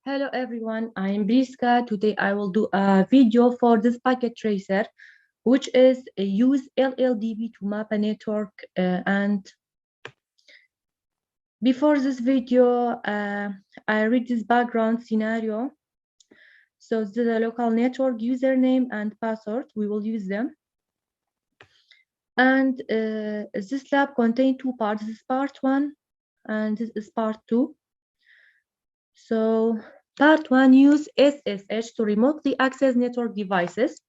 Hello everyone, I'm Briska. Today I will do a video for this packet tracer, which is use LLDP to map a network. And before this video, I read this background scenario. So this is a local network username and password. We will use them. And this lab contains two parts. This is part 1 and this is part 2. So part 1, use SSH to remotely access network devices.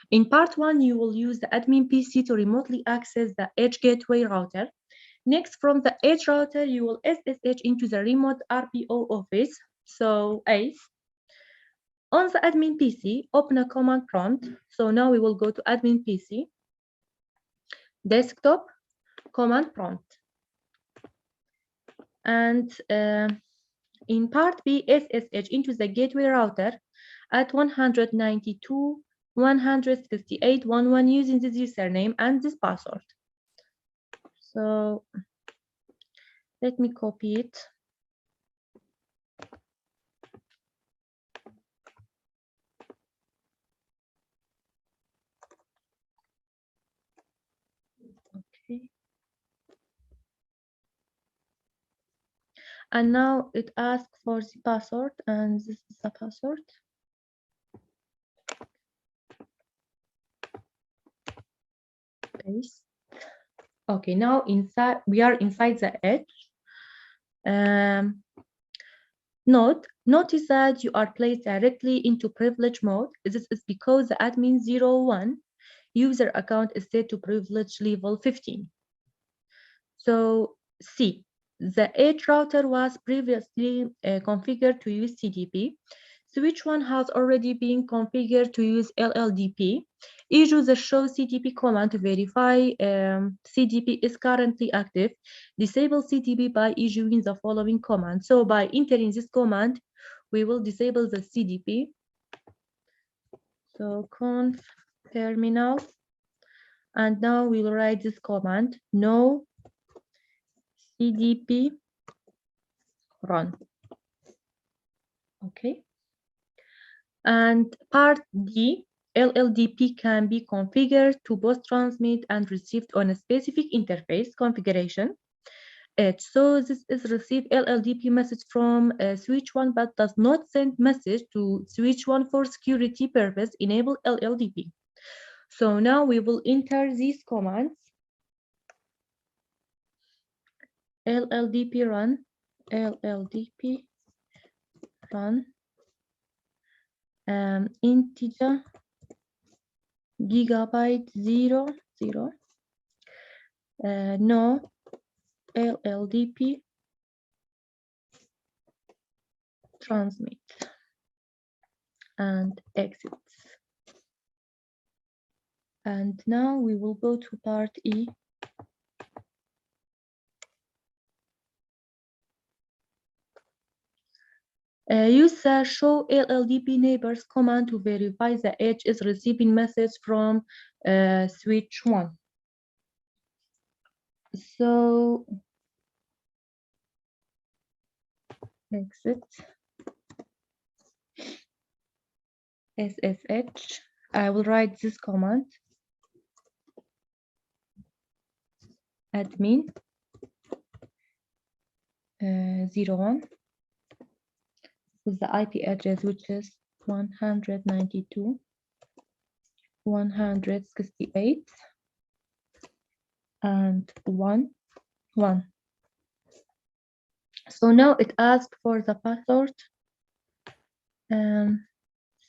In part 1, you will use the admin PC to remotely access the edge gateway router. Next, from the edge router, you will SSH into the remote RPO office. So ACE. On the admin PC, open a command prompt. So now we will go to admin PC, desktop, command prompt. And in part B, SSH into the gateway router at 192.168.11 using this username and this password. So let me copy it. Okay. And now it asks for the password, and this is the password. Paste. Okay, now inside we are inside the edge. Notice that you are placed directly into privilege mode. This is because the admin 01 user account is set to privilege level 15. So C, the edge router was previously configured to use CDP. Switch 1 has already been configured to use LLDP. Issue the show CDP command to verify CDP is currently active. Disable CDP by issuing the following command. So by entering this command, we will disable the CDP. So conf terminal. And now we will write this command, no CDP run. Okay. And part D, LLDP can be configured to both transmit and receive on a specific interface configuration. So this is receive LLDP message from switch 1 but does not send message to switch 1 for security purpose. Enable LLDP. So now we will enter these commands. LLDP run, LLDP run, integer gigabyte 0, no LLDP transmit and exit. And now we will go to part E. Use the show LLDP neighbors command to verify the edge is receiving message from switch 1. So exit SSH. I will write this command, admin 01 with the IP address, which is 192.168 and 1. So now it asks for the password. This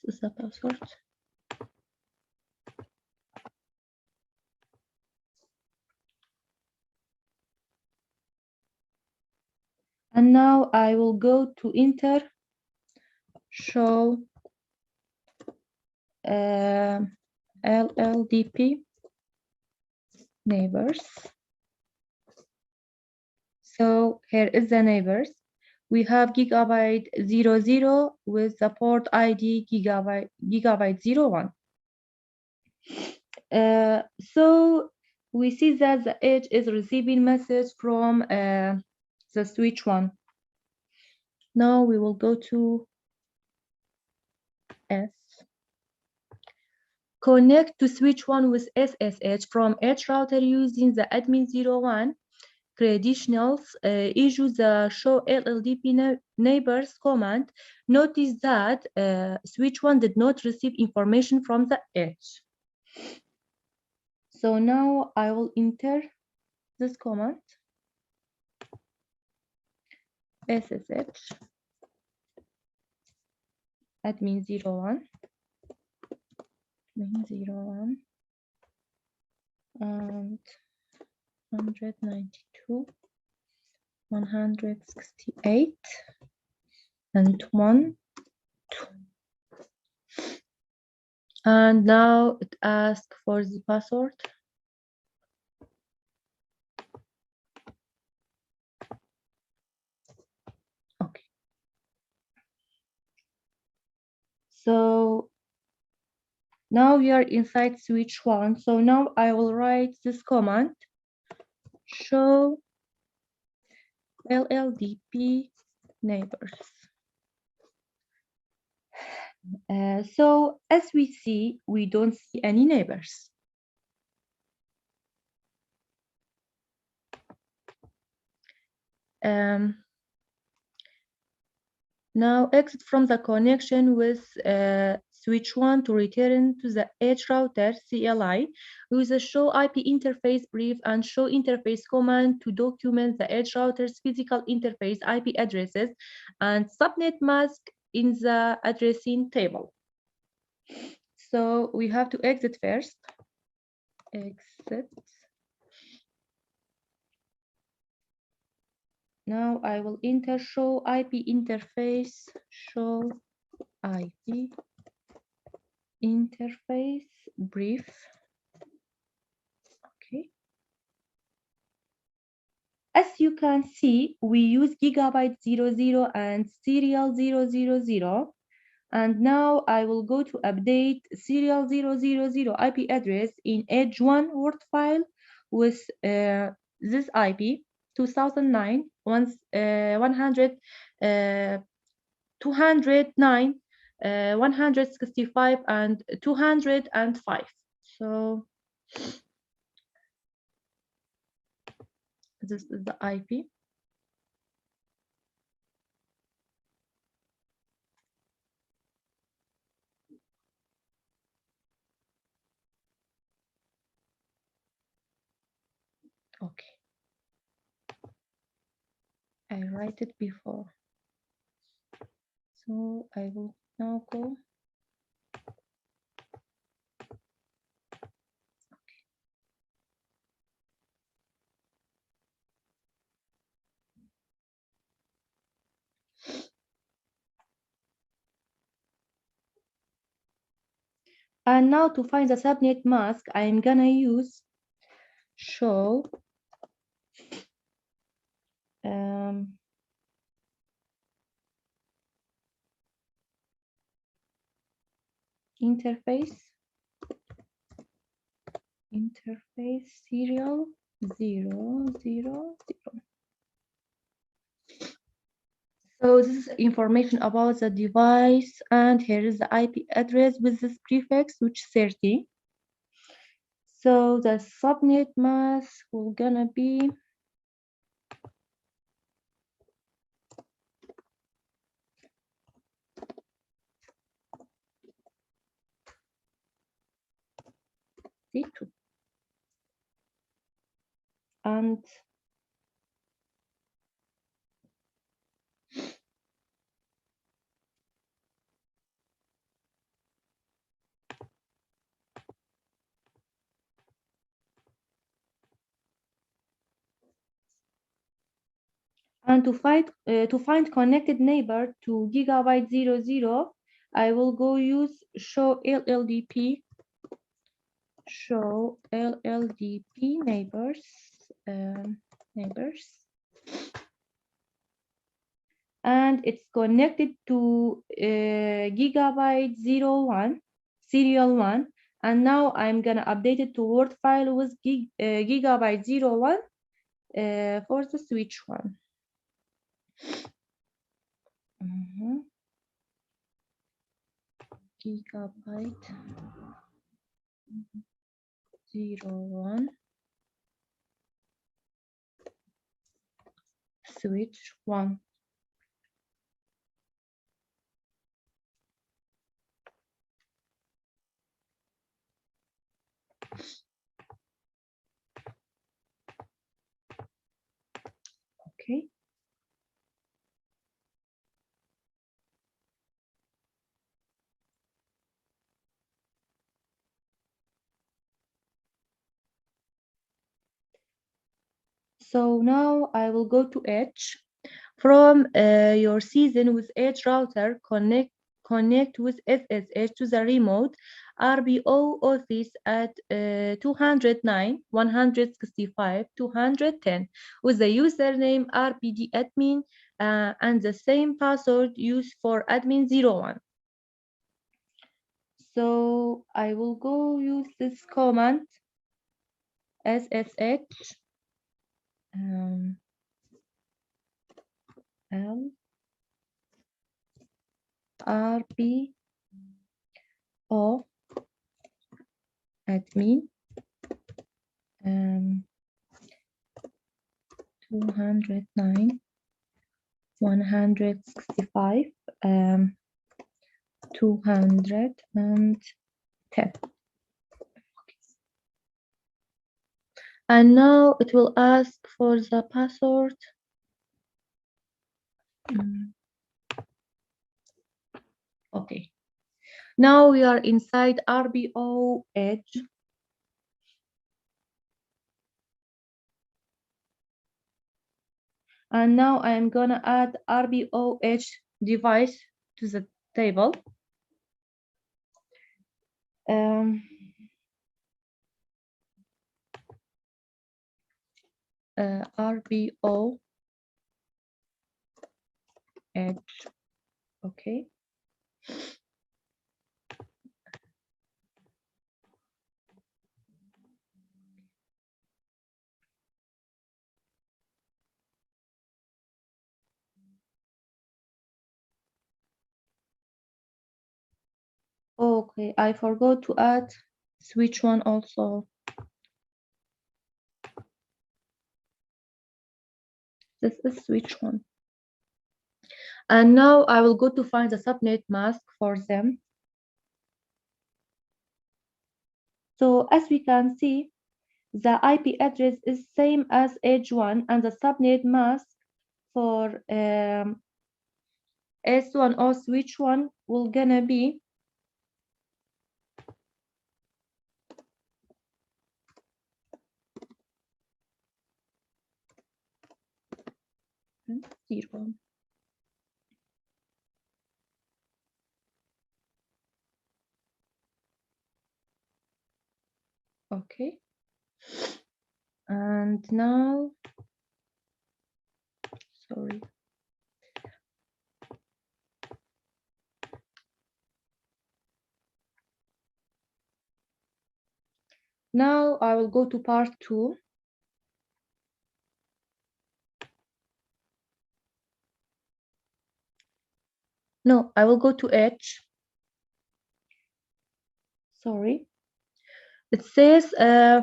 is the password. And now I will go to enter show LLDP neighbors. So here is the neighbors. We have gigabyte 00 with the port ID gigabyte 01. So we see that the edge is receiving message from the switch 1. Now we will go to S. Connect to switch 1 with SSH from H router using the admin01 credentials. Issue the show LLDP neighbors command. Notice that switch 1 did not receive information from the H. So now I will enter this command, SSH admin01 admin01 and 192 168 and 1 2. And now it asks for the password. Okay. So now we are inside switch 1. So now I will write this command, show LLDP neighbors. So as we see, we don't see any neighbors. Now exit from the connection with switch 1 to return to the H router CLI with the show IP interface brief and show interface command to document the H router's physical interface IP addresses and subnet mask in the addressing table. So we have to exit first. Exit. Now I will enter show IP interface, show IP interface brief. Okay. As you can see, we use gigabyte 00 and serial 000. And now I will go to update serial 000 IP address in edge 1 word file with this IP 2009 100 209 165 and 205. So this is the IP. Okay. I write it before. So I will now go. Okay. And now to find the subnet mask, I'm gonna use show interface serial 000. So this is information about the device, and here is the IP address with this prefix, which is 30. So the subnet mask will gonna be C2. And to find connected neighbor to gigabyte 00, I will go use show LLDP neighbors and it's connected to gigabyte 01 serial 1, and now I'm gonna update it to word file with gigabyte 01 for the switch 1. gigabyte 01 switch 1. Okay. So now I will go to Edge. From your season with Edge router, connect with SSH to the remote RBO office at 209 165 210 with the username rpdadmin and the same password used for admin01. So I will go use this command SSH L RBO admin 209 165 210. And now it will ask for the password. Okay. Now we are inside RBO Edge. And now I am gonna add RBO Edge device to the table. RBO Edge. Okay. Okay, I forgot to add switch 1 also. This is switch 1. And now I will go to find the subnet mask for them. So as we can see, the IP address is same as Edge 1 and the subnet mask for S1 or switch 1 will gonna be 0. Okay. And now, sorry. Now I will go to part 2. No, I will go to Edge. Sorry. It says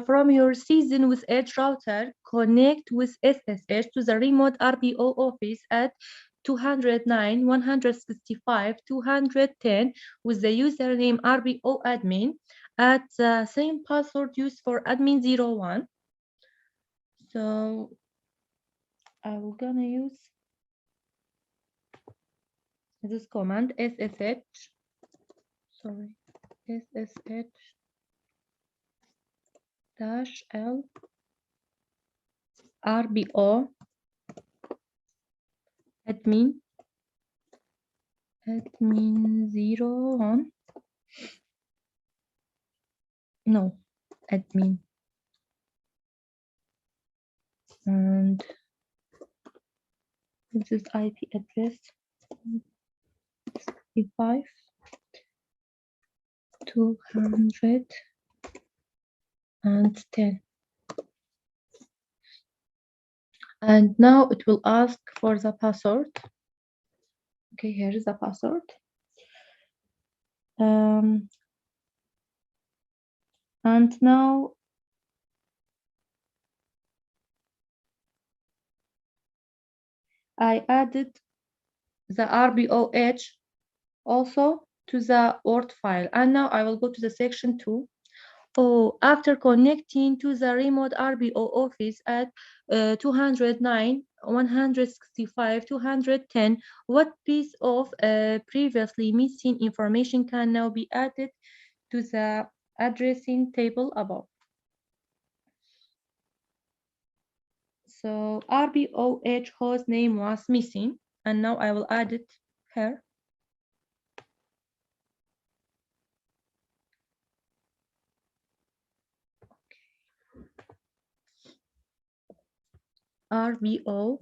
from your season with Edge router, connect with SSH to the remote RBO office at 209 165 210 with the username RBO admin at the same password used for admin01. So I will gonna use this command SSH. Sorry, SSH -L RBO admin01. No, admin. And this is IP address 65 210. And now it will ask for the password. Okay, here is the password. And now I added the RBOH also to the Word file. And now I will go to the section 2. Oh, after connecting to the remote RBO office at 209, 165, 210, what piece of previously missing information can now be added to the addressing table above? So RBOH host name was missing, and now I will add it here. RBOH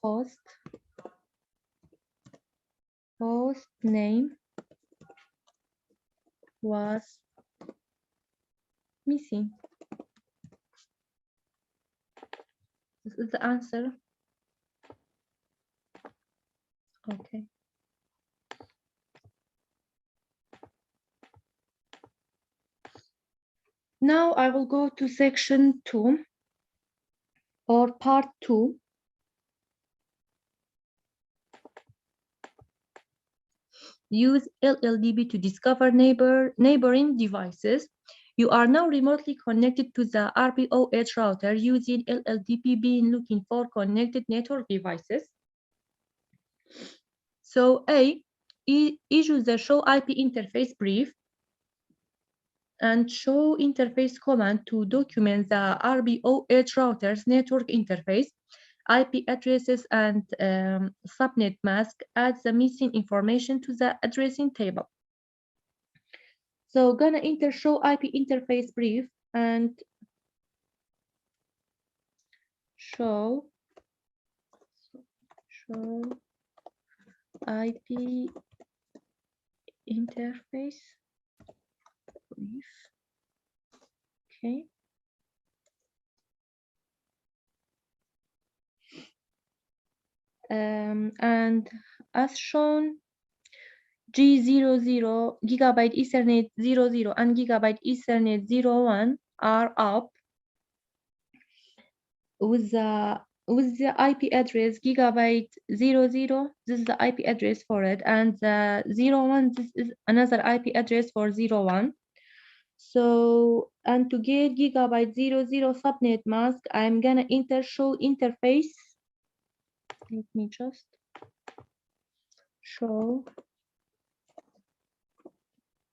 host name was missing. This is the answer. Okay. Now I will go to section 2 or part 2. Use LLDP to discover neighboring devices. You are now remotely connected to the RBOH router using LLDP being looking for connected network devices. So A, issue the show IP interface brief and show interface command to document the RBOH router's network interface, IP addresses, and subnet mask. Add the missing information to the addressing table. So gonna enter show IP interface brief and show IP interface brief. Okay. And as shown, G00, gigabyte Ethernet 00 and gigabyte Ethernet 01 are up with the IP address gigabyte 00. This is the IP address for it, and the 01, this is another IP address for 01. So, and to get gigabyte 00 subnet mask, I'm gonna enter show interface. Let me just show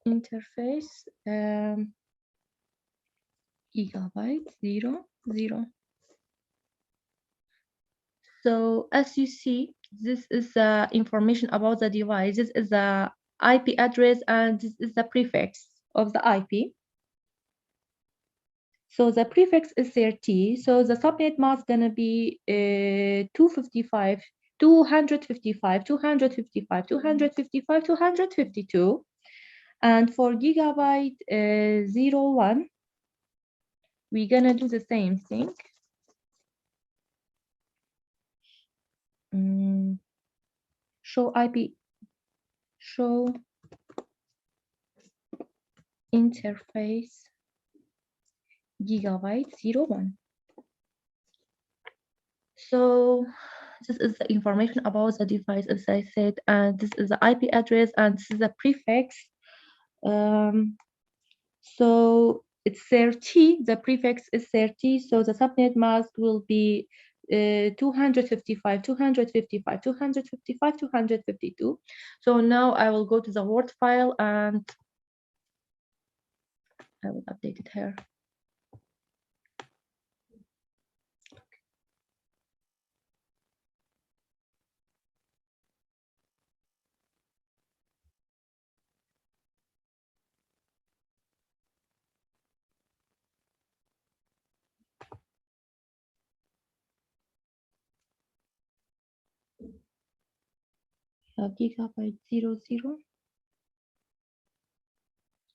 interface gigabyte 00. So as you see, this is the information about the device. This is the IP address, and this is the prefix of the IP. So the prefix is 30. So the subnet mask gonna be 255, 255, 255, 255, 252. And for gigabyte 01, we're gonna do the same thing. Show IP, show interface gigabyte 01. So this is the information about the device, as I said, and this is the IP address, and this is the prefix. So it's 30, the prefix is 30, so the subnet mask will be 255, 255, 255, 252. So now I will go to the Word file and I will update it here. Gigabyte 00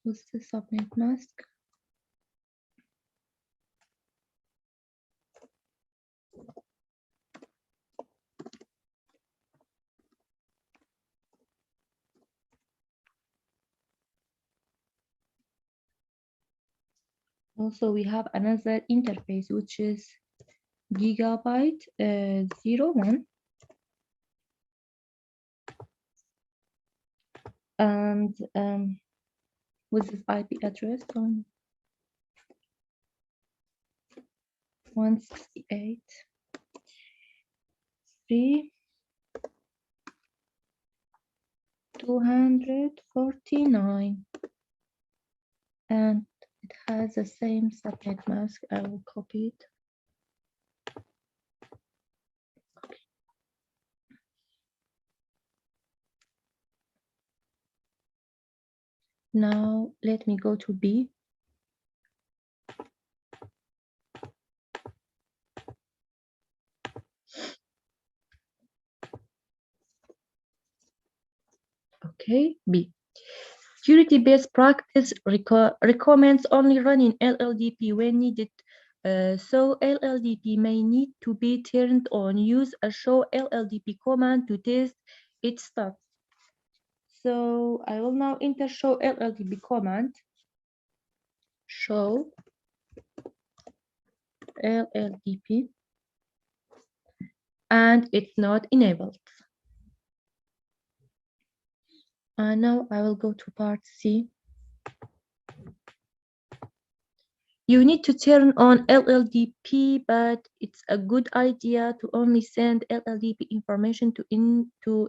with the subnet mask. Also, we have another interface, which is gigabyte 01, and with this IP address on 168.3.249, and it has the same subnet mask. I will copy it. Now let me go to B. Okay, B. Security best practice recommends only running LLDP when needed. So LLDP may need to be turned on. Use a show LLDP command to test its status. So I will now enter show LLDP command. Show LLDP, and it's not enabled. And now I will go to part C. You need to turn on LLDP, but it's a good idea to only send LLDP information to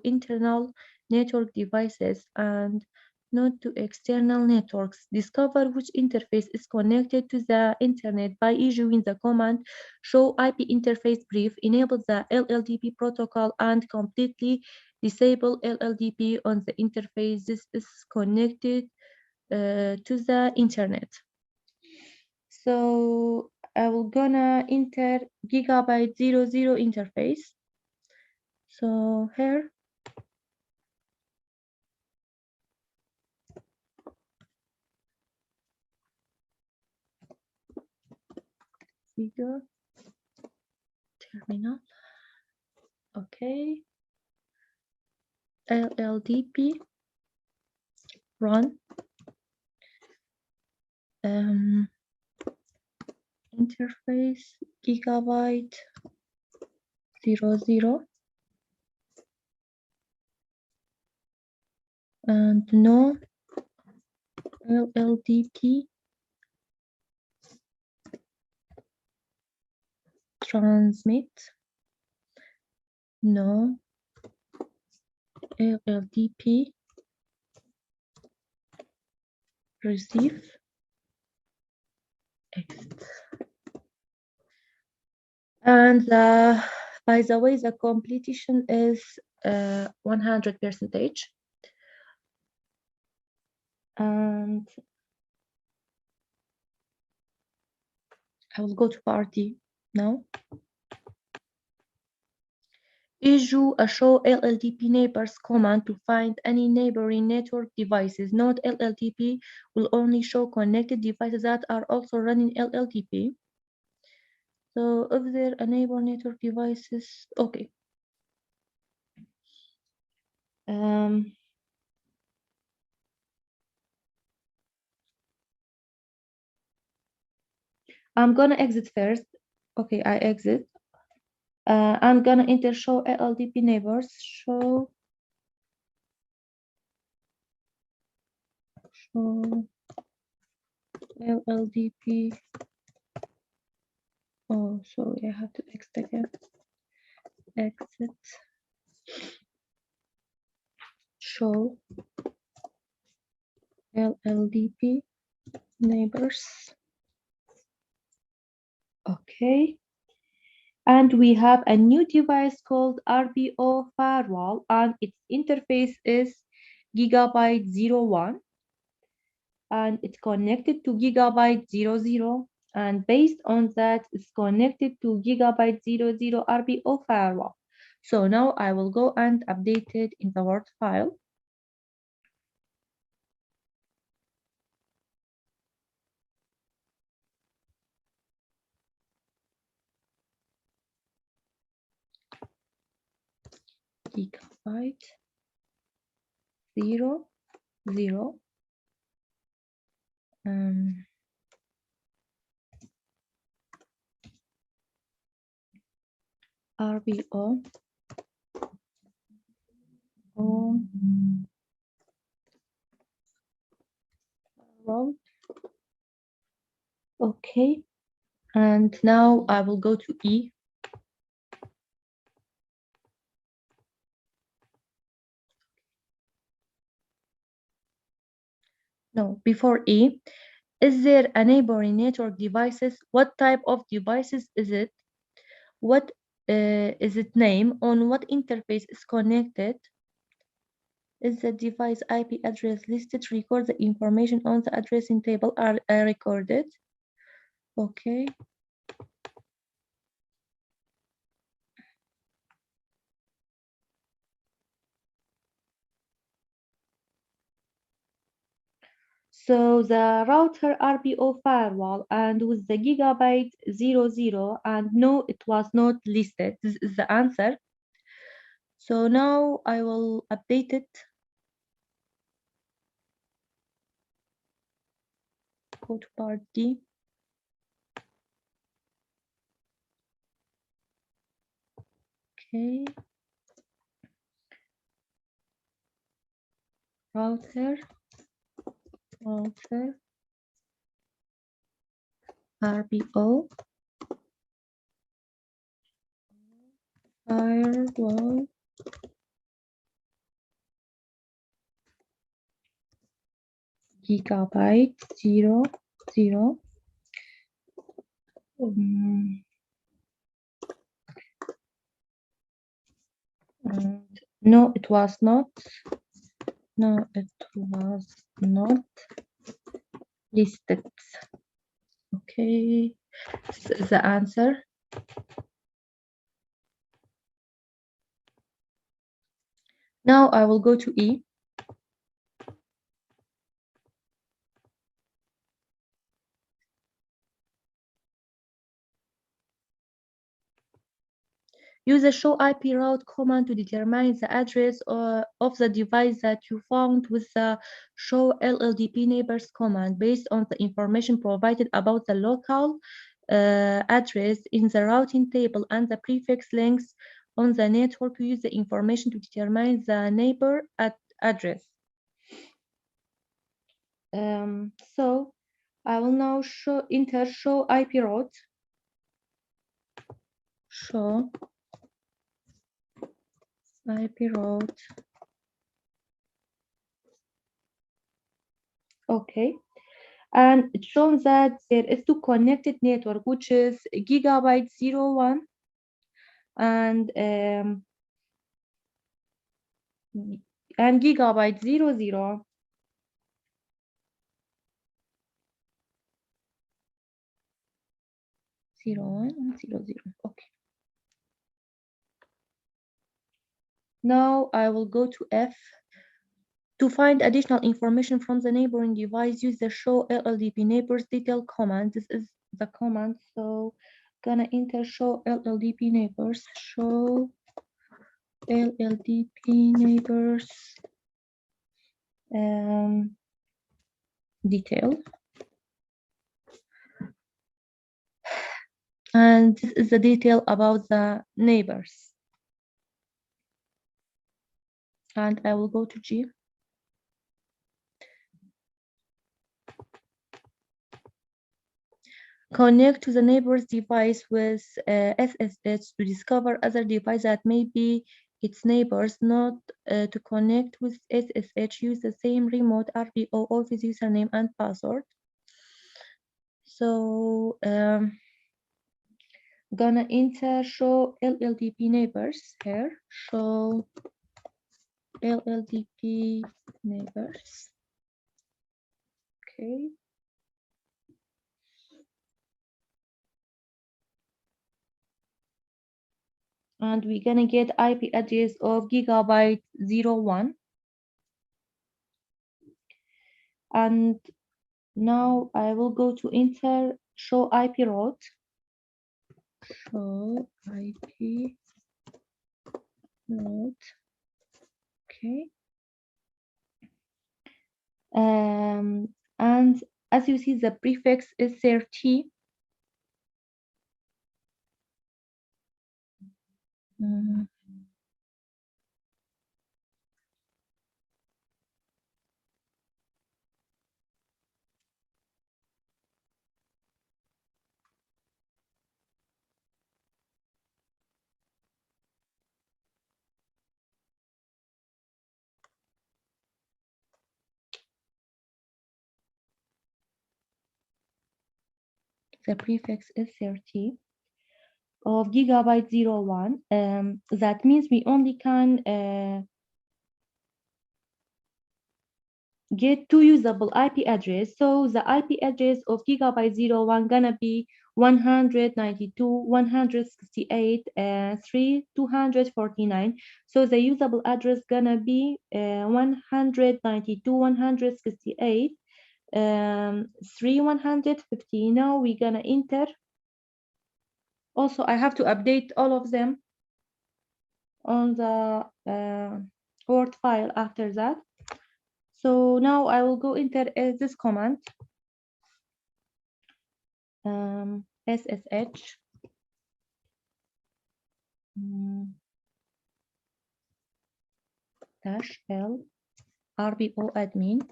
internal network devices and not to external networks. Discover which interface is connected to the internet by issuing the command show IP interface brief, enable the LLDP protocol, and completely disable LLDP on the interface this is connected to the internet. So I will gonna enter gigabyte 00 interface. So here, video terminal. Okay, LLDP run interface gigabyte 00 and no LLDP transmit, no LLDP receive, exit. And by the way, the completion is 100%. And I will go to party now. Issue a show LLDP neighbors command to find any neighboring network devices. Note LLDP will only show connected devices that are also running LLDP. So if there are neighbor network devices, okay. I'm gonna exit first. Okay, I exit. I'm gonna enter show LLDP neighbors. Show LLDP. Oh, sorry, I have to exit again. Exit. Show LLDP neighbors. Okay. And we have a new device called RBO firewall, and its interface is gigabyte 01, and it's connected to gigabyte 00, and based on that, it's connected to gigabyte 00 RBO firewall. So now I will go and update it in the Word file. Gigabyte 00 RBO. Oh, well, okay. And now I will go to E. No, before E. Is there a neighboring network devices? What type of devices is it? What is its name? On what interface is connected? Is the device IP address listed? Record the information on the addressing table are recorded. Okay. So the router RPO firewall and with the gigabyte 00 and no, it was not listed. This is the answer. So now I will update it. Go to part D. Okay. Router RPO firewall gigabyte 00. And no, it was not. No, it was not listed. Okay, this is the answer. Now I will go to E. Use the show IP route command to determine the address of the device that you found with the show LLDP neighbors command based on the information provided about the local address in the routing table and the prefix links on the network. Use the information to determine the neighbor address. So I will now enter show IP route. Show IP route. Okay. And it shows that there is two connected network, which is gigabyte 01 and gigabyte 00. 01 and 00. Okay. Now I will go to F. To find additional information from the neighboring device, use the show LLDP neighbors detail command. This is the command. So gonna enter show LLDP neighbors. Show LLDP neighbors detail. And this is the detail about the neighbors. And I will go to G. Connect to the neighbor's device with SSH to discover other devices that may be its neighbors. Not to connect with SSH, use the same remote RPO office username and password. So gonna enter show LLDP neighbors here. Show LLDP neighbors. Okay. And we're gonna get IP address of gigabyte 01. And now I will go to enter show IP route. Show IP route. Okay. And as you see, the prefix is 30. Mm, the prefix is 30 of gigabyte 01. That means we only can get two usable IP address. So the IP address of gigabyte 01 gonna be 192.168.3.249. So the usable address gonna be 192.168 3.150. Now we're gonna enter. Also, I have to update all of them on the Word file after that. So now I will go enter this command, SSH -L RBO admin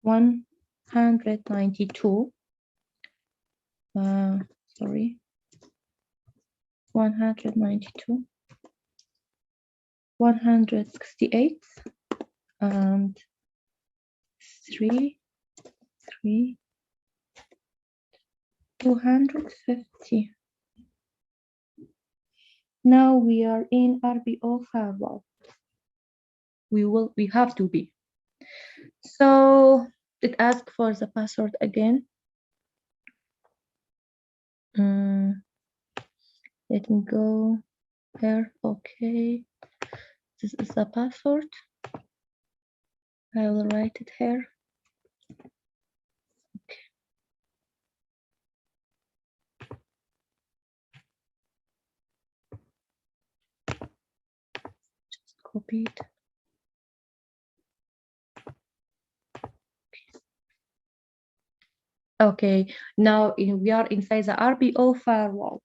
192 sorry 192 168 and 250. Now we are in RBO firewall. We have to be. So it asks for the password again. Let me go here. Okay, this is the password. I will write it here. Okay. Just copy it. Okay, now we are inside the RBO firewall.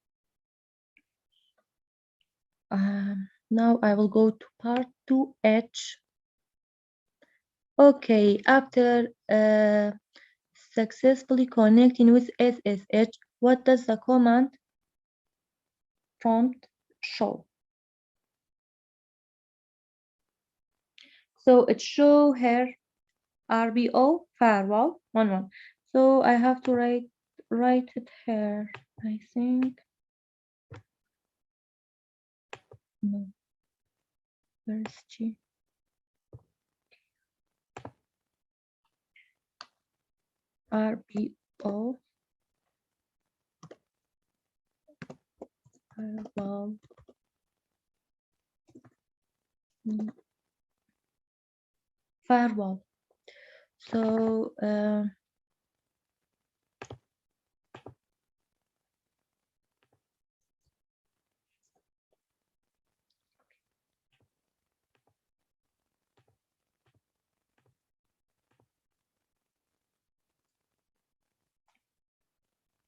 Now I will go to part 2H. Okay, after successfully connecting with SSH, what does the command prompt show? So it show here RBO firewall 11. So I have to write it here, I think. No. Where is G? RBO firewall. Firewall. So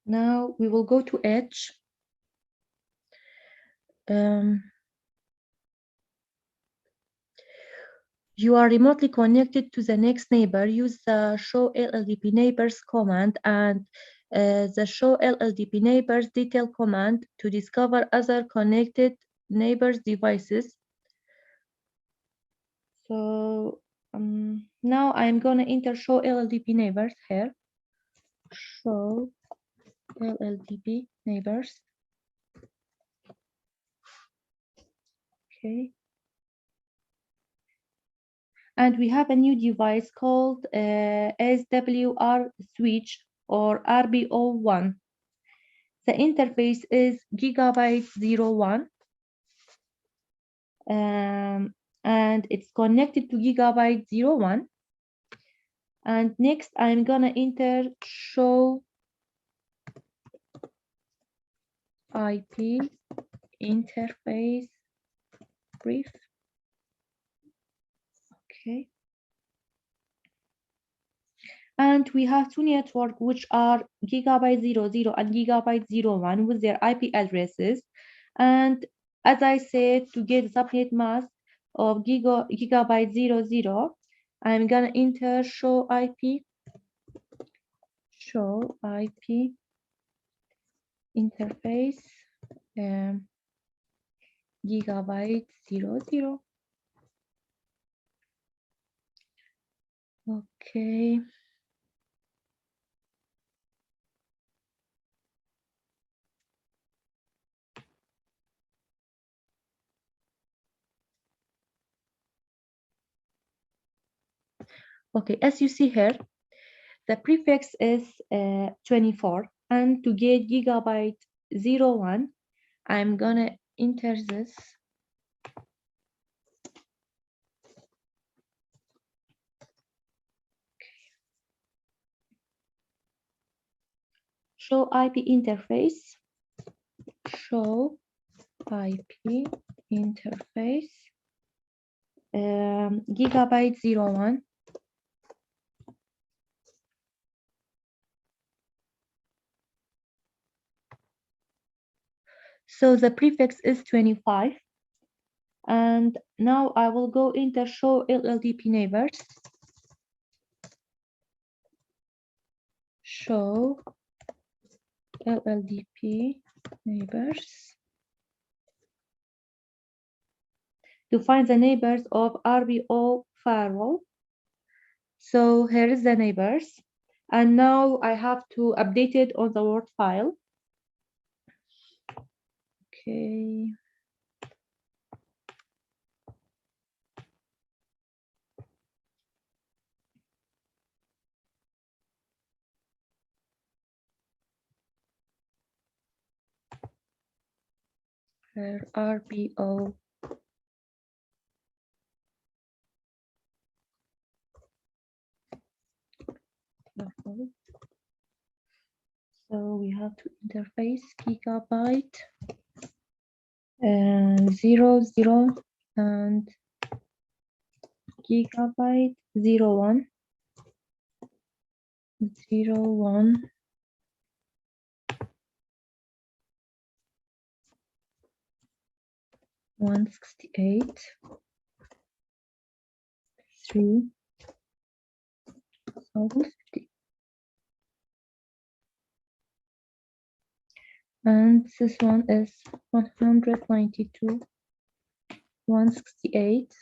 now we will go to Edge. You are remotely connected to the next neighbor. Use the show LLDP neighbors command and the show LLDP neighbors detail command to discover other connected neighbors devices. So now I'm gonna enter show LLDP neighbors here. Show LLDP neighbors. Okay. And we have a new device called SWR switch or RBO1. The interface is gigabyte 01. And it's connected to gigabyte 01. And next I'm gonna enter show IP interface brief. Okay. And we have two networks which are gigabyte 00 and gigabyte 01 with their IP addresses. And as I said, to get subnet mask of gigabyte 00, I'm gonna enter show IP interface gigabyte 00. Okay. Okay, as you see here, the prefix is 24, and to get gigabyte 01, I'm gonna enter this. Show IP interface. Show IP interface. Gigabyte 01. So the prefix is 25. And now I will go into show LLDP neighbors. Show LLDP neighbors to find the neighbors of RBO firewall. So here is the neighbors. And now I have to update it on the Word file. Okay. Here RBO. So we have to interface gigabyte 00 and gigabyte 01 168 3050. And this one is 192 168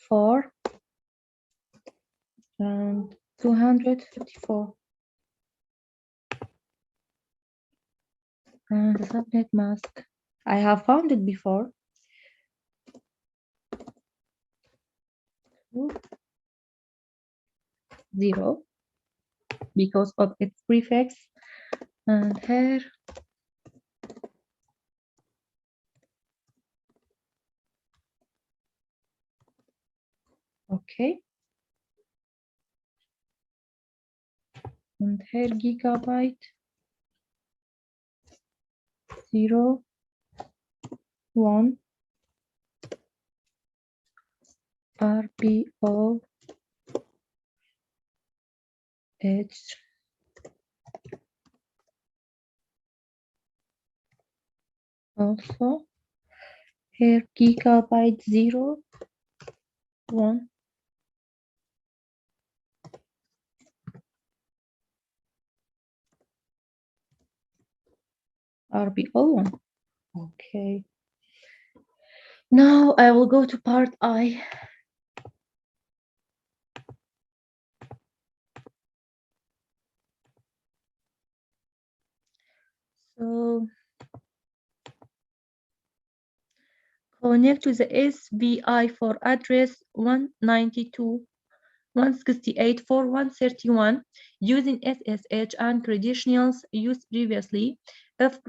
4 and 254. And the subnet mask, I have found it before. 0 because of its prefix. And here okay, and here gigabyte 01 RBO H also here gigabyte 01 RBO1. Okay. Now I will go to part I. So connect to the SVI for address 192.168.4.131 using SSH and credentials used previously. If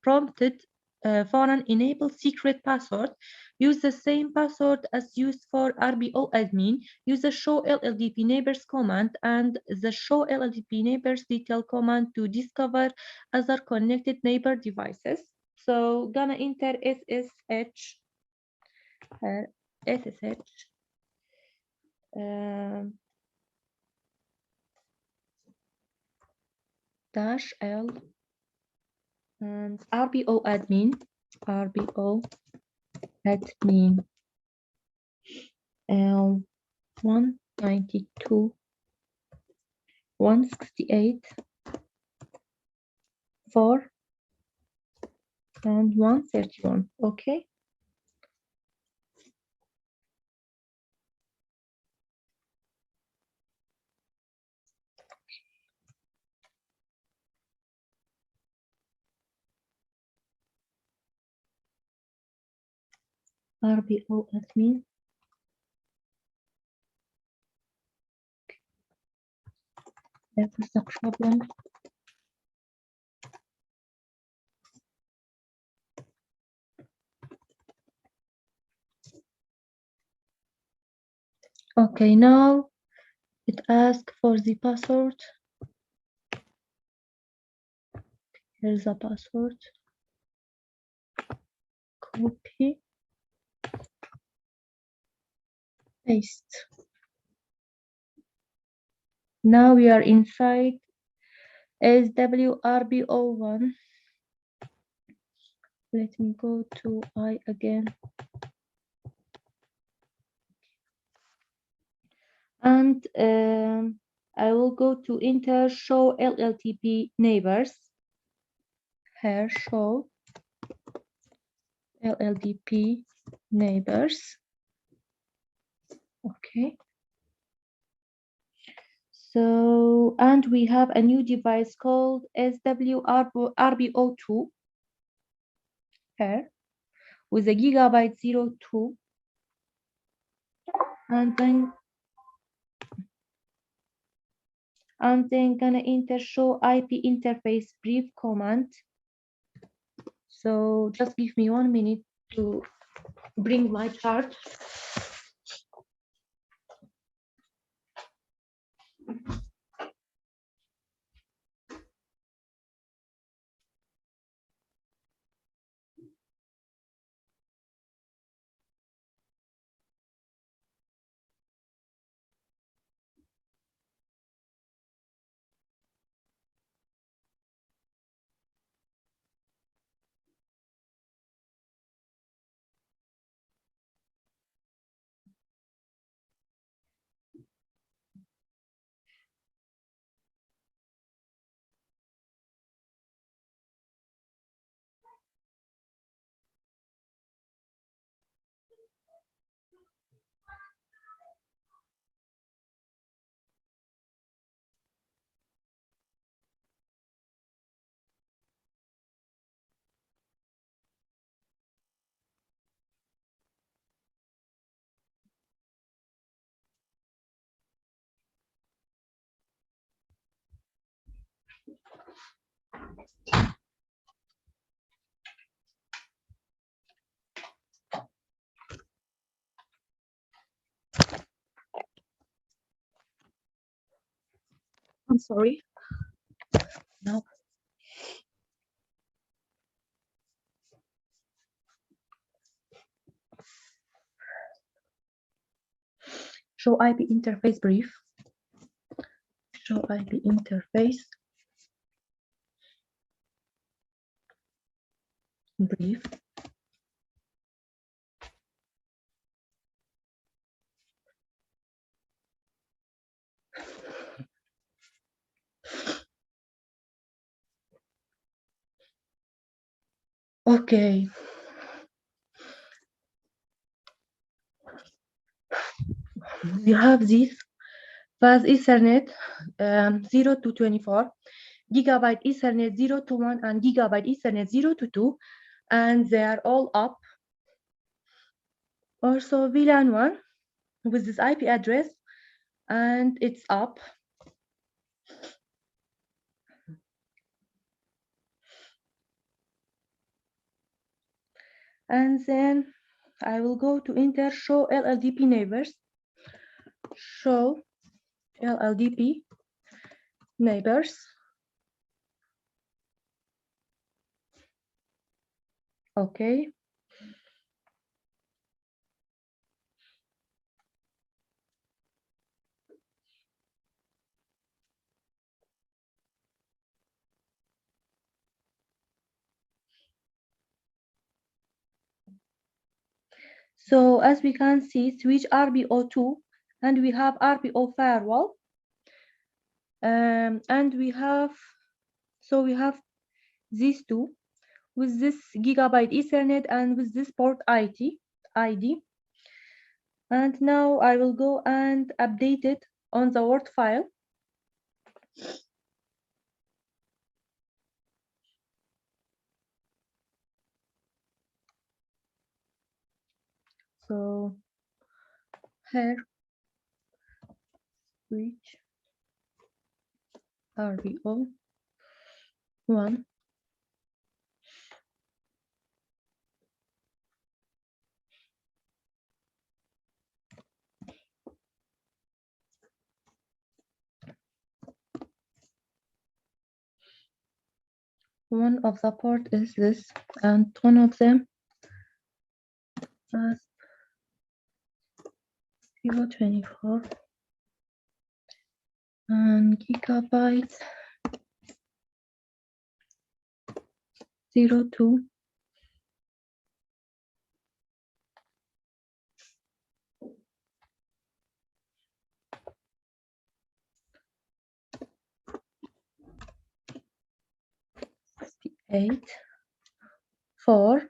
prompted for an enabled secret password, use the same password as used for RBO admin. Use the show LLDP neighbors command and the show LLDP neighbors detail command to discover other connected neighbor devices. So gonna enter SSH SSH dash L and RBO admin L 192 168 4 and 131. Okay. RBO admin. There's a problem. Okay, now it asks for the password. Here's the password. Copy. Paste. Now we are inside SWRBO1. Let me go to I again. And I will go to enter show LLTP neighbors. Here show LLDP neighbors. Okay. So, and we have a new device called SWRBO2 here with a gigabyte 02. And then gonna enter show IP interface brief command. So just give me 1 minute to bring my chart. I'm sorry. No. Show IP interface brief. Show IP interface brief. Okay. You have this fast Ethernet 0 to 24, gigabyte Ethernet 0 to 1, and gigabyte Ethernet 0 to 2, and they are all up. Also VLAN 1 with this IP address, and it's up. And then I will go to enter show LLDP neighbors. Show LLDP neighbors. Okay. So as we can see, switch RPO2, and we have RPO firewall, and we have these two with this gigabyte Ethernet and with this port ID. And now I will go and update it on the Word file. So here, switch RPO 1. One of the port is this, and one of them is 024 and gigabytes 02. Eight 4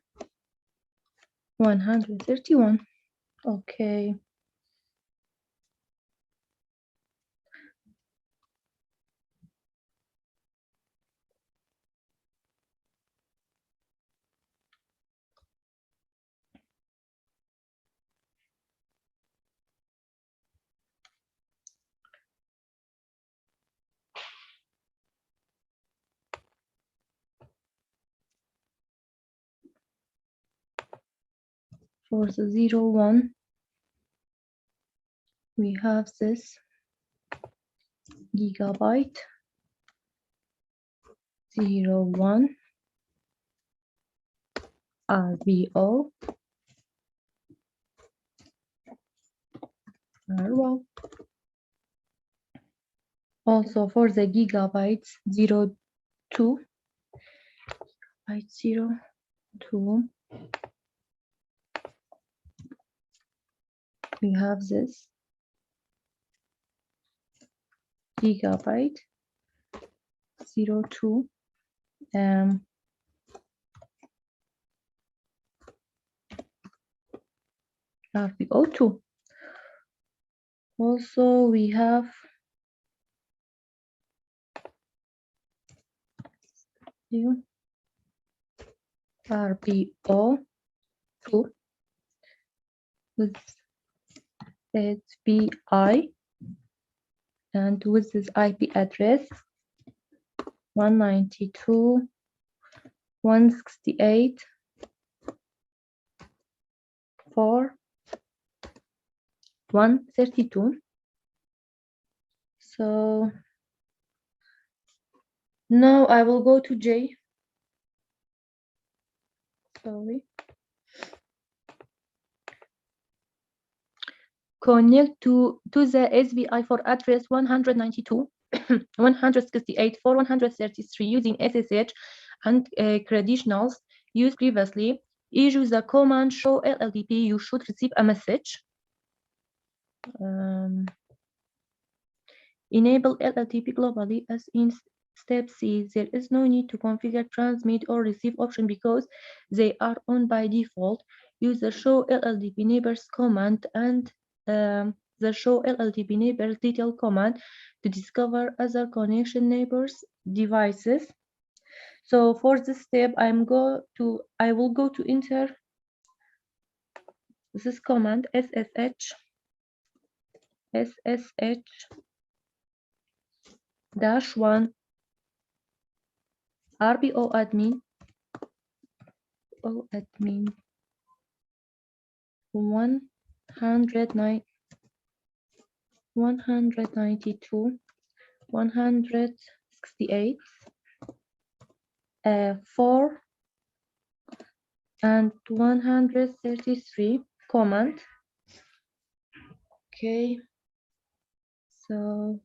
131. Okay. For the 01, we have this gigabyte 01 RBO firewall. Also for the gigabytes 02 byte 02, we have this gigabyte 02 RPO2. Also we have RPO2 with HBI and with this IP address 192.168.4.132. So now I will go to J. Sorry. Connect to the SVI for address 192, 168.4.133 using SSH and credentials used previously. Issue the command show LLDP. You should receive a message. Enable LLDP globally as in step C. There is no need to configure transmit or receive option because they are on by default. Use the show LLDP neighbors command and the show LLDP neighbors detail command to discover other connection neighbors devices. So for this step, I will go to enter this command SSH -1 RPO admin 192 168 4 and 133 command. Okay, so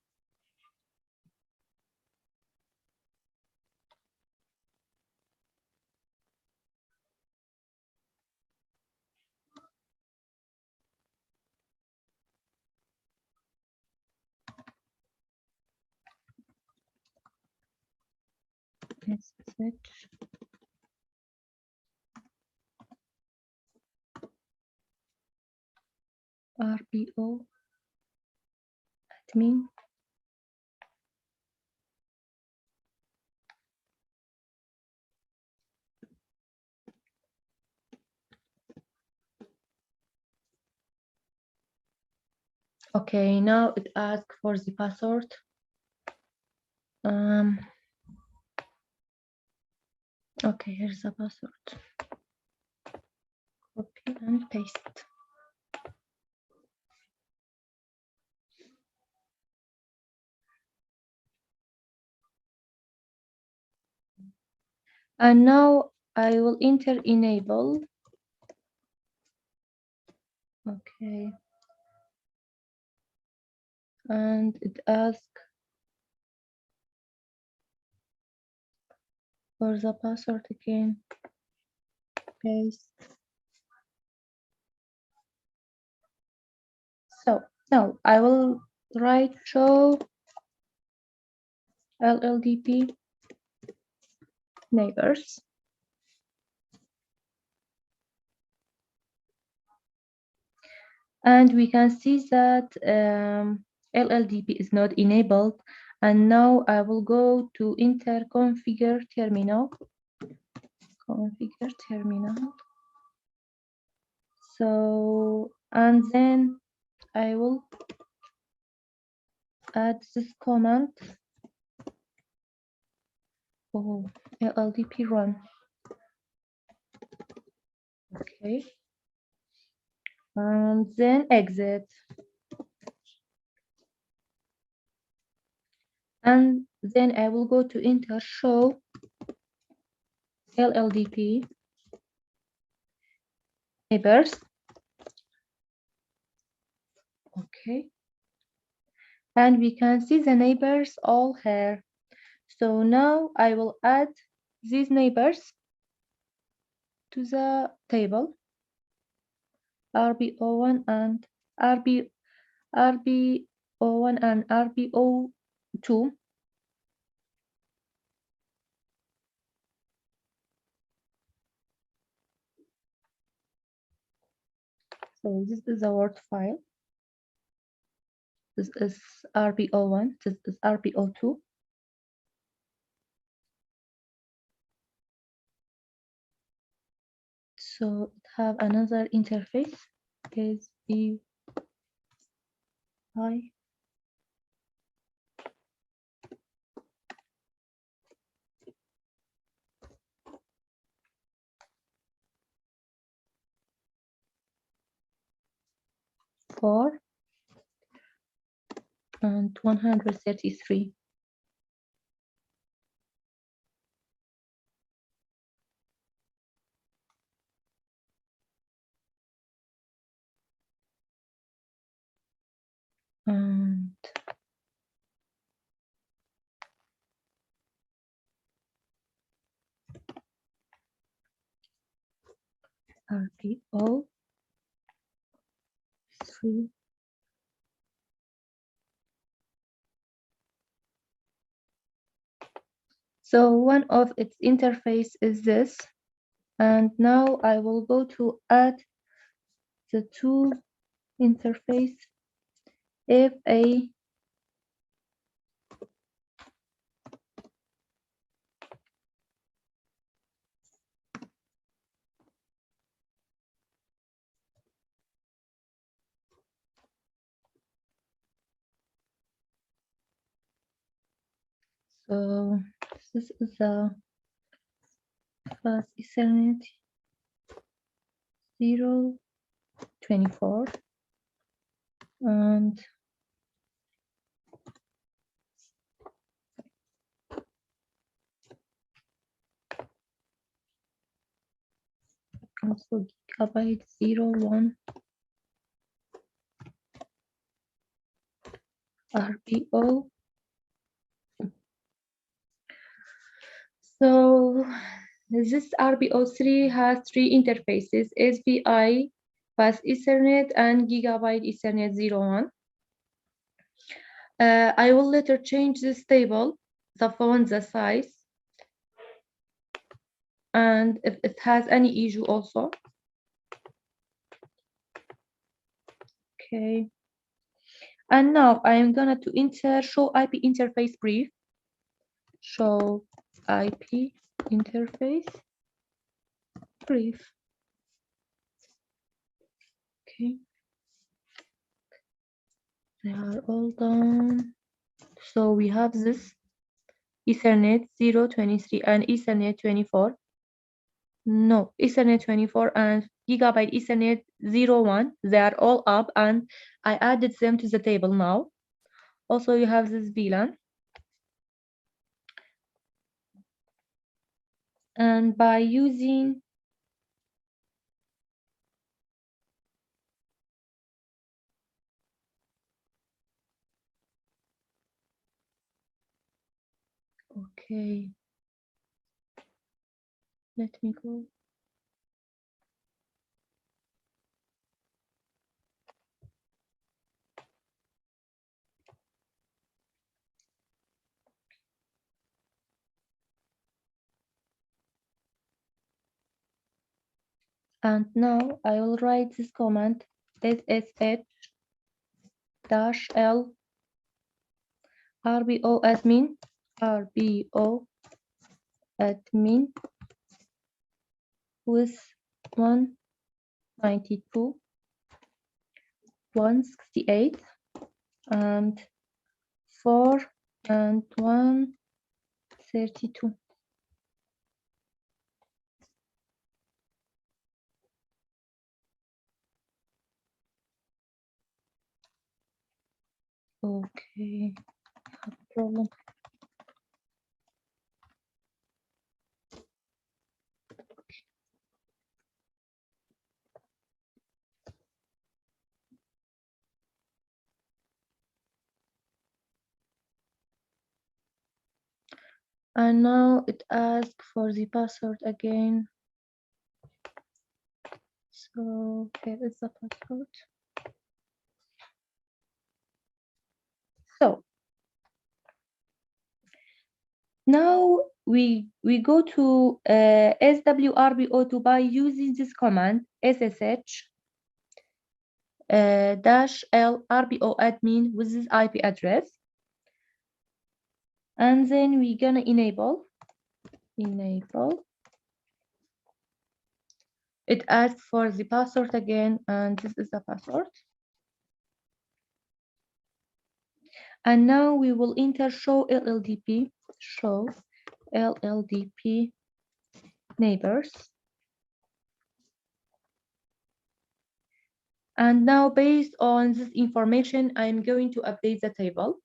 message RPO admin. Okay, now it asks for the password. Okay, here's the password. Copy and paste. And now I will enter enable. Okay. And it asks for the password again. Paste. So now I will write show LLDP neighbors. And we can see that LLDP is not enabled. And now I will go to enter configure terminal. Configure terminal. So, and then I will add this command. Oh, LLDP run. Okay. And then exit. And then I will go to enter show LLDP neighbors. Okay. And we can see the neighbors all here. So now I will add these neighbors to the table RBO1 and RBO1 and RBO2. So this is a Word file. This is RBO1, this is RBO2. So it have another interface is UI. Four and 133. And RPO 3. So one of its interface is this. And now I will go to add the two interface if a so this is a fast Ethernet 024 and also gigabyte 01 RPO. So this RPO3 has three interfaces: SPI, Fast Ethernet, and Gigabyte Ethernet 01. I will later change this table, the font, the size, and if it has any issue also. Okay. And now I am gonna to enter show IP interface brief. Show IP interface brief. Okay. They are all done. So we have this Ethernet 023 and Ethernet 24. No, Ethernet 24 and Gigabyte Ethernet 01. They are all up and I added them to the table now. Also, you have this VLAN. And by using okay, let me go. And now I will write this command ssh-l rbo admin with 192 168 and 4 and 132. Okay, have a problem. And now it asks for the password again. So here is the password. So now we go to swrbo2 by using this command ssh dash l rbo admin with this IP address, and then we're gonna enable. It asks for the password again, and this is the password. And now we will enter show LLDP neighbors. And now based on this information, I'm going to update the table.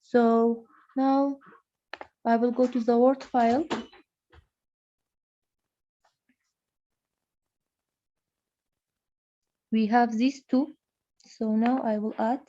So now I will go to the Word file. We have these two. So now I will add.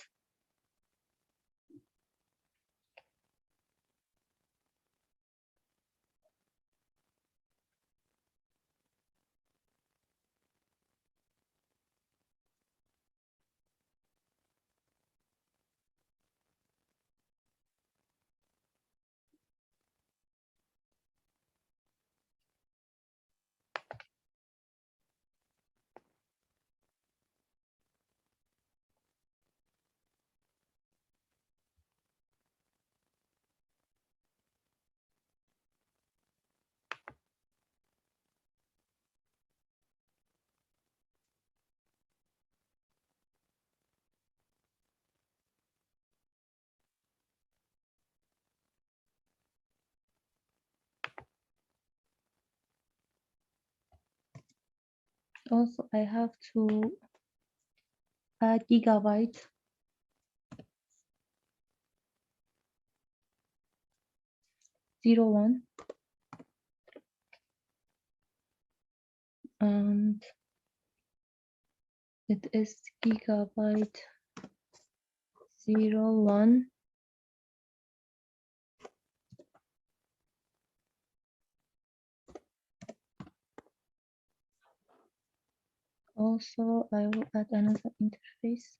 Also, I have to add Gigabyte. Zero one and it is Gigabyte 01. Also, I will add another interface.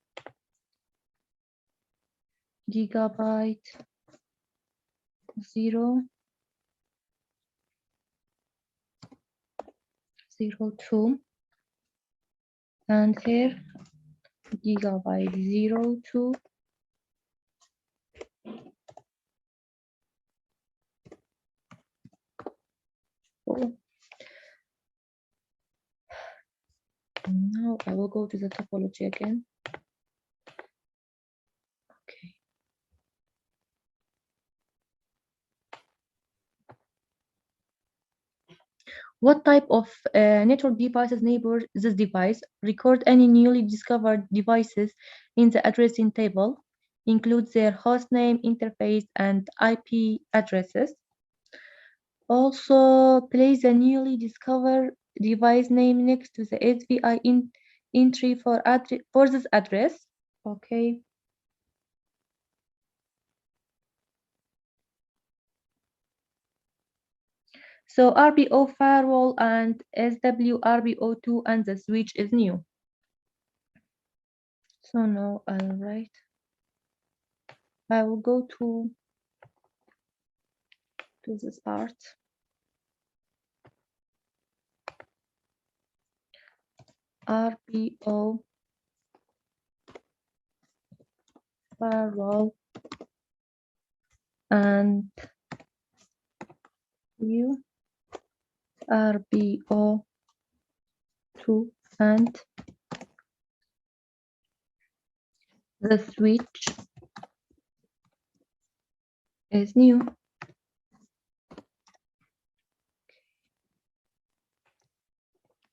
gigabyte 0 0 2, and here gigabyte 0 2. Oh. Now I will go to the topology again. Okay. What type of network devices neighbor this device? Record any newly discovered devices in the addressing table. Include their host name, interface, and IP addresses. Also, place a newly discovered device name next to the SVI entry for this address. Okay. So RBO firewall and SWRBO2, and the switch is new. So now I'll write. I will go to this part. RBO firewall and new RBO2, and the switch is new.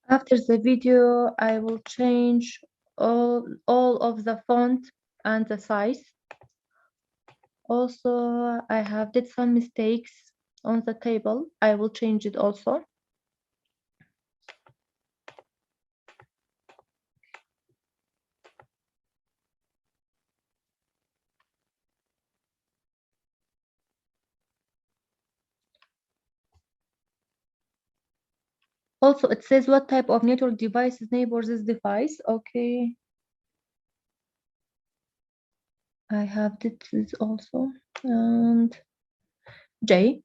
After the video, I will change all of the font and the size. Also, I have did some mistakes on the table. I will change it also. Also, it says what type of network devices neighbors this device. Okay. I have this also. And J.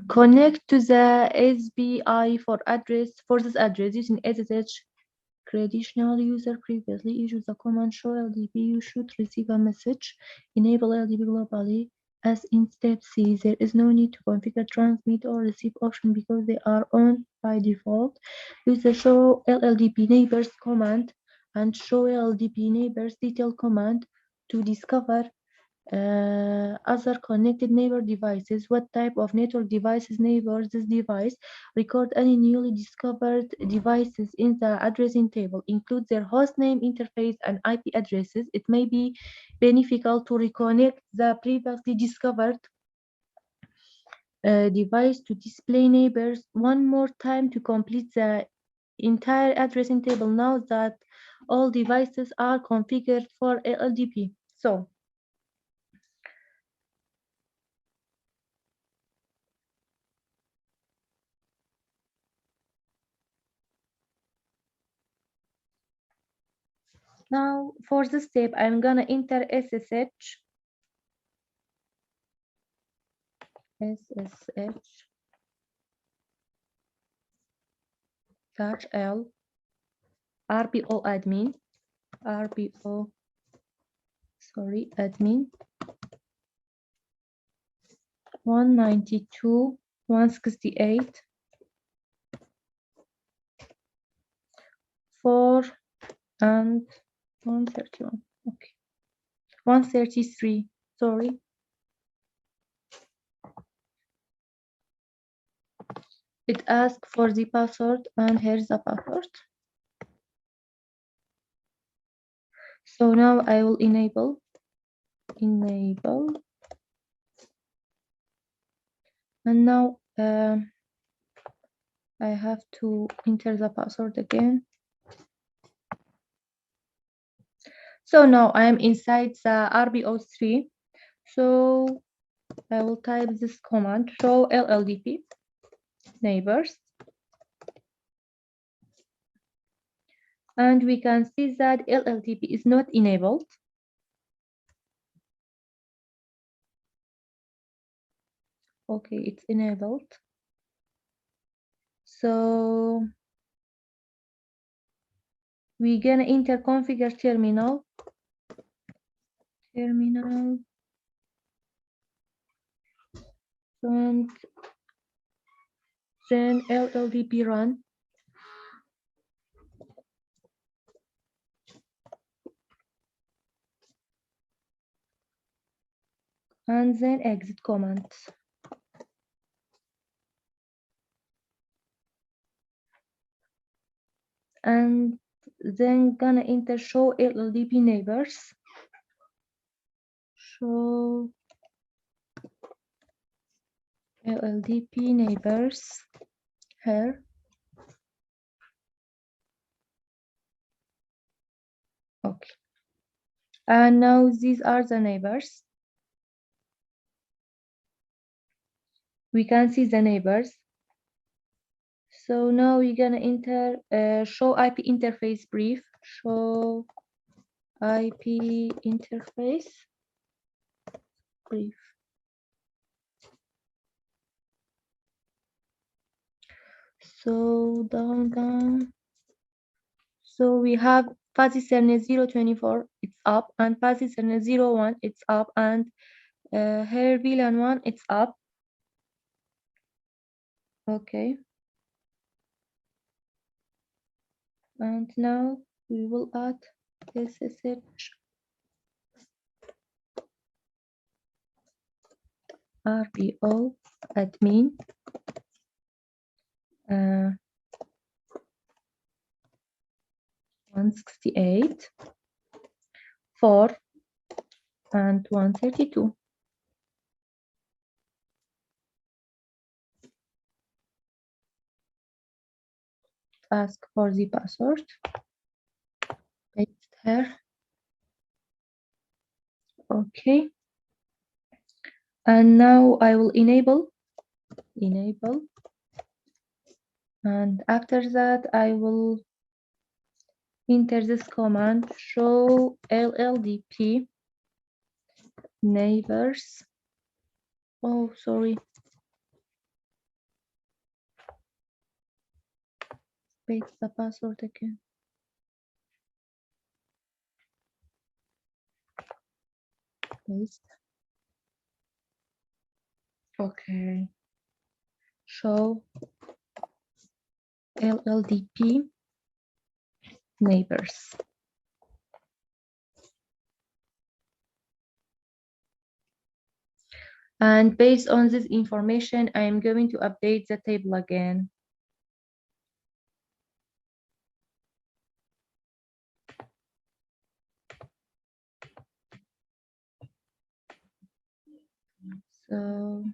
Connect to the SBI for this address using SSH credential. User previously issued the command show LDP. You should receive a message. Enable LDP globally. As in step C, there is no need to configure transmit or receive option because they are on by default. Use the show LLDP neighbors command and show LLDP neighbors detail command to discover other connected neighbor devices. What type of network devices neighbors this device? Record any newly discovered devices in the addressing table. Include their host name, interface, and IP addresses. It may be beneficial to reconnect the previously discovered device to display neighbors one more time to complete the entire addressing table now that all devices are configured for LLDP. So now for this step, I'm gonna enter SSH -L RPO admin admin 192.168 4 and 131. Okay, 133. Sorry. It asks for the password, and here's the password. So now I will enable, and now I have to enter the password again. So now I am inside the RBO3. So I will type this command, show LLDP neighbors. And we can see that LLDP is not enabled. Okay, it's enabled. So we're gonna enter configure terminal and then LLDP run and then exit command. And then gonna enter show LLDP neighbors. Show LLDP neighbors here. Okay. And now these are the neighbors. We can see the neighbors. So now we're gonna enter show IP interface brief. Show IP interface brief. So down. So we have fuzzy sernet 024, it's up, and fuzzy sernet 01, it's up, and here VLAN 1, it's up. Okay. And now we will add SSH RPO admin 168 4 and 132. Ask for the password. Paste here. Okay. And now I will enable. And after that, I will enter this command, show LLDP neighbors. Oh, sorry. Paste the password again. Paste. Okay. Show LLDP neighbors. And based on this information, I am going to update the table again. So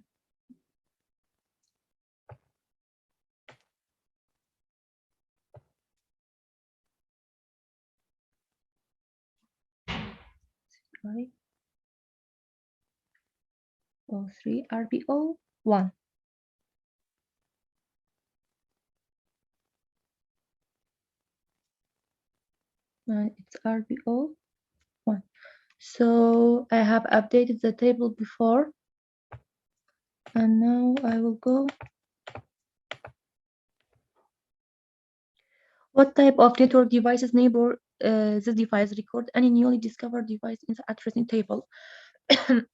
right. 03 RPO 1. And it's RPO 1. So I have updated the table before. And now I will go. What type of network devices neighbor this device record any newly discovered device in the addressing table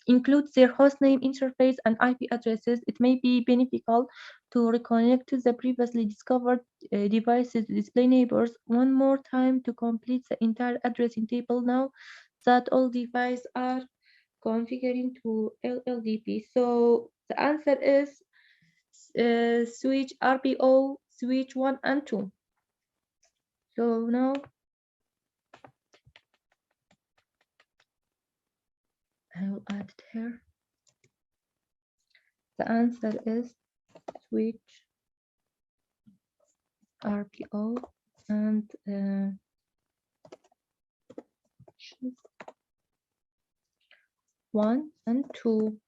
includes their hostname, interface, and IP addresses. It may be beneficial to reconnect to the previously discovered devices display neighbors one more time to complete the entire addressing table now that all devices are configuring to LLDP. So the answer is switch RPO, switch 1 and 2. So now I will add it here. The answer is switch RPO and 1 and 2.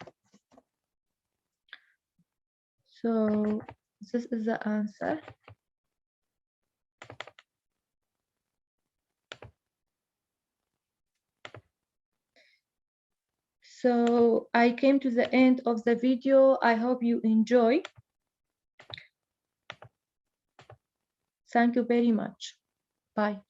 So this is the answer. So I came to the end of the video. I hope you enjoy. Thank you very much. Bye.